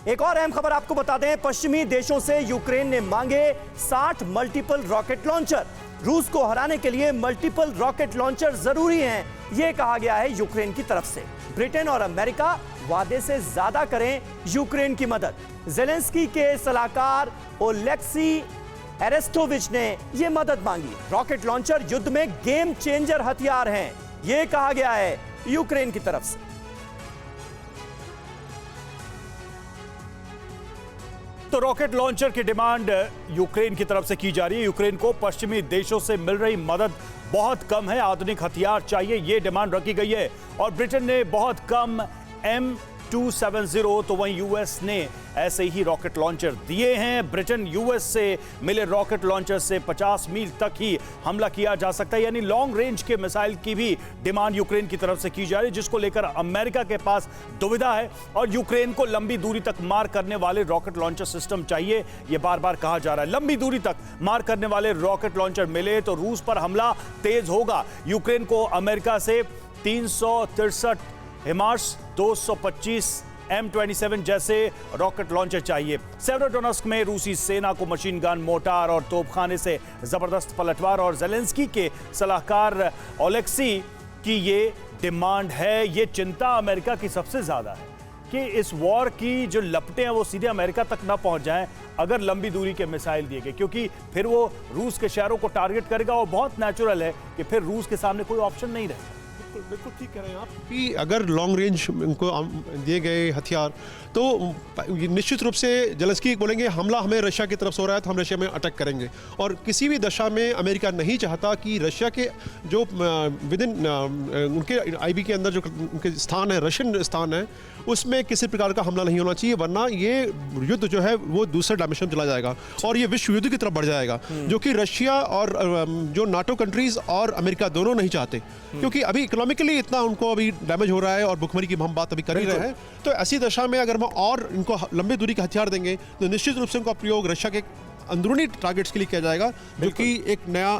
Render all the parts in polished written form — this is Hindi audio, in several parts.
एक और अहम खबर आपको बता दें, पश्चिमी देशों से यूक्रेन ने मांगे 60 मल्टीपल रॉकेट लॉन्चर। रूस को हराने के लिए मल्टीपल रॉकेट लॉन्चर जरूरी हैं, यह कहा गया है यूक्रेन की तरफ से। ब्रिटेन और अमेरिका वादे से ज्यादा करें यूक्रेन की मदद। जेलेंस्की के सलाहकार ओलेक्सी एरेस्टोविच ने यह मदद मांगी। रॉकेट लॉन्चर युद्ध में गेम चेंजर हथियार हैं, यह कहा गया है यूक्रेन की तरफ से। तो रॉकेट लॉन्चर की डिमांड यूक्रेन की तरफ से की जा रही है। यूक्रेन को पश्चिमी देशों से मिल रही मदद बहुत कम है, आधुनिक हथियार चाहिए, यह डिमांड रखी गई है। और ब्रिटेन ने बहुत कम M270, तो वहीं यूएस ने ऐसे ही रॉकेट लॉन्चर दिए हैं। ब्रिटेन यूएस से मिले रॉकेट लॉन्चर से 50 मील तक ही हमला किया जा सकता है, यानी लॉन्ग रेंज के मिसाइल की भी डिमांड यूक्रेन की तरफ से की जा रही है, जिसको लेकर अमेरिका के पास दुविधा है। और यूक्रेन को लंबी दूरी तक मार करने वाले रॉकेट लॉन्चर सिस्टम चाहिए, यह बार बार कहा जा रहा है। लंबी दूरी तक मार करने वाले रॉकेट लॉन्चर मिले तो रूस पर हमला तेज होगा। यूक्रेन को अमेरिका से 363 हिमार्स, 225 M27 जैसे रॉकेट लॉन्चर चाहिए। सेवेरोडोनेस्क में रूसी सेना को मशीन गन, मोटार और तोपखाने से जबरदस्त पलटवार। और जेलेंस्की के सलाहकार ओलेक्सी की ये डिमांड है, ये चिंता अमेरिका की सबसे ज्यादा है कि इस वॉर की जो लपटें हैं वो सीधे अमेरिका तक ना पहुंच जाएं अगर लंबी दूरी के मिसाइल दिए गए, क्योंकि फिर वो रूस के शहरों को टारगेट करेगा और बहुत नेचुरल है कि फिर रूस के सामने कोई ऑप्शन नहीं रहेगा। बिल्कुल ठीक कह रहे हैं आप कि अगर लॉन्ग रेंज उनको दिए गए हथियार तो निश्चित रूप से जेलेंस्की बोलेंगे हमला हमें रशिया की तरफ से हो रहा है तो हम रशिया में अटैक करेंगे। और किसी भी दशा में अमेरिका नहीं चाहता कि रशिया के जो विद इन उनके आईबी के अंदर जो उनके स्थान है, रशियन स्थान है, उसमें किसी प्रकार का हमला नहीं होना चाहिए, वरना ये युद्ध जो है वो दूसरे डायमेंशन में चला जाएगा और ये विश्व युद्ध की तरफ बढ़ जाएगा, जो कि रशिया और जो नाटो कंट्रीज और अमेरिका दोनों नहीं चाहते, क्योंकि अभी इकोनॉमिकली इतना उनको अभी डैमेज हो रहा है और भुखमरी की हम बात अभी कर ही रहे हैं। तो ऐसी दशा में अगर हम और इनको लंबी दूरी के हथियार देंगे तो निश्चित रूप से उनका प्रयोग रशिया के अंदरूनी टारगेट्स के लिए किया जाएगा, जो कि एक नया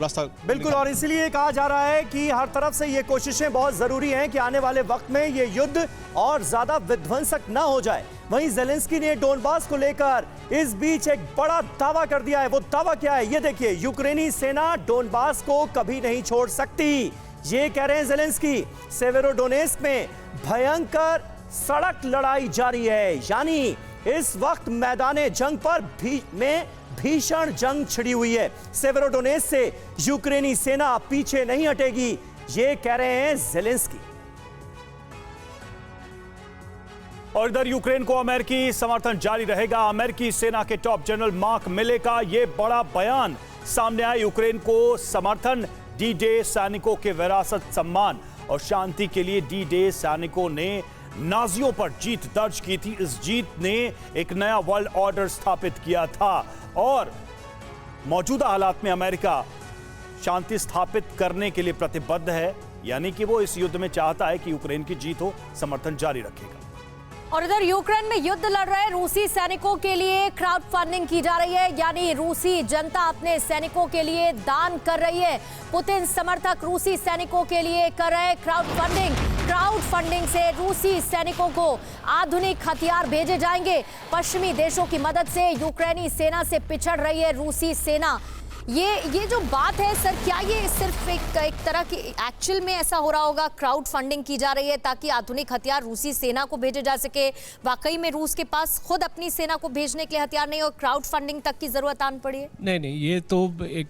रास्ता। बिल्कुल, और इसलिए कहा जा रहा है कि हर तरफ से ये कोशिशें बहुत जरूरी हैं कि आने वाले वक्त में ये युद्ध और ज्यादा विध्वंसक ना हो जाए। वहीं जेलेंस्की ने डोनबास को लेकर इस बीच एक बड़ा दावा कर दिया है। वो दावा क्या है, ये देखिए। यूक्रेनी सेना डोनबास को कभी नहीं छोड़ सकती, ये कह रहे हैं जेलेंस्की। सेवेरोडोनेस्क में भयंकर सड़क लड़ाई जारी है, यानी इस वक्त मैदाने जंग पर भीषण जंग छिड़ी हुई है। सेवेरोडोनेस्क से यूक्रेनी सेना पीछे नहीं हटेगी, ये कह रहे हैं जेलेंस्की। और इधर यूक्रेन को अमेरिकी समर्थन जारी रहेगा। अमेरिकी सेना के टॉप जनरल मार्क मिले का यह बड़ा बयान सामने आया। यूक्रेन को समर्थन, डी डे सैनिकों के विरासत, सम्मान और शांति के लिए। डी डे सैनिकों ने नाजियों पर जीत दर्ज की थी। इस जीत ने एक नया वर्ल्ड ऑर्डर स्थापित किया था और मौजूदा हालात में अमेरिका शांति स्थापित करने के लिए प्रतिबद्ध है, यानी कि वो इस युद्ध में चाहता है कि यूक्रेन की जीत हो, समर्थन जारी रखेगा। और इधर यूक्रेन में युद्ध लड़ रहे रूसी सैनिकों के लिए क्राउड फंडिंग की जा रही है, यानी रूसी जनता अपने सैनिकों के लिए दान कर रही है। पुतिन समर्थक रूसी सैनिकों के लिए कर रहे क्राउड फंडिंग। क्राउड फंडिंग से रूसी सैनिकों को आधुनिक हथियार भेजे जाएंगे। पश्चिमी देशों की मदद से यूक्रेनी सेना से पिछड़ रही है रूसी सेना। ये जो बात है सर, क्या ये सिर्फ एक तरह की एक्चुअल में ऐसा हो रहा होगा, क्राउड फंडिंग की जा रही है ताकि आधुनिक हथियार रूसी सेना को भेजे जा सके? वाकई में रूस के पास खुद अपनी सेना को भेजने के लिए हथियार नहीं और क्राउड फंडिंग तक की जरूरत आन पड़ी है? नहीं, ये तो एक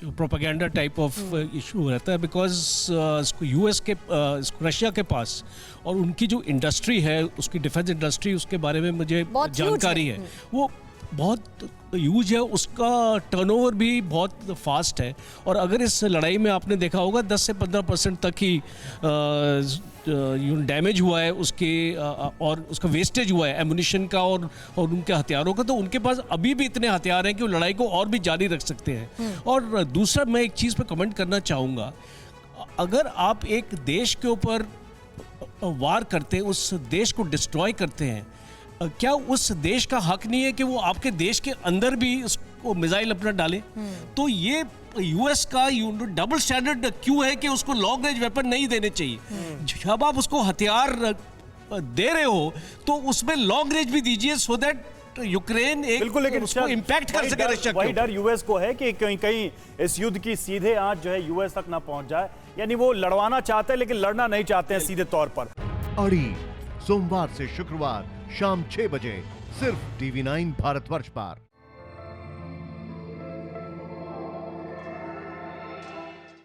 प्रोपेगेंडा टाइप ऑफ इशू रहता है, बिकॉज यूएस के रशिया के पास और उनकी जो इंडस्ट्री है, उसकी डिफेंस इंडस्ट्री, उसके बारे में मुझे जानकारी है, वो बहुत यूज है, उसका टर्नओवर भी बहुत फास्ट है। और अगर इस लड़ाई में आपने देखा होगा 10 से 15% तक ही डैमेज हुआ है उसके और उसका वेस्टेज हुआ है एमुनिशन का और उनके हथियारों का, तो उनके पास अभी भी इतने हथियार हैं कि वो लड़ाई को और भी जारी रख सकते हैं। और दूसरा मैं एक चीज़ पे कमेंट करना चाहूँगा, अगर आप एक देश के ऊपर वार करते, उस देश को डिस्ट्रॉय करते हैं, क्या उस देश का हक नहीं है कि वो आपके देश के अंदर भी उसको मिसाइल अपना डाले? तो ये यूएस का डबल स्टैंडर्ड क्यों है कि उसको लॉन्ग रेंज वेपन नहीं देने चाहिए? जब आप उसको हथियार दे रहे हो तो उसमें लॉन्ग रेंज भी दीजिए, सो दैट यूक्रेन एक बिल्कुल, लेकिन उसको इम्पैक्ट कर सके रशिया के वही ऊपर। डर यूएस को है कि कहीं कहीं इस युद्ध की सीधे आंच जो है यूएस तक ना पहुंच जाए। यानी वो लड़वाना चाहते हैं लेकिन लड़ना नहीं चाहते हैं सीधे तौर पर। अड़ी सोमवार से शुक्रवार शाम 6 बजे सिर्फ TV9 भारतवर्ष पर।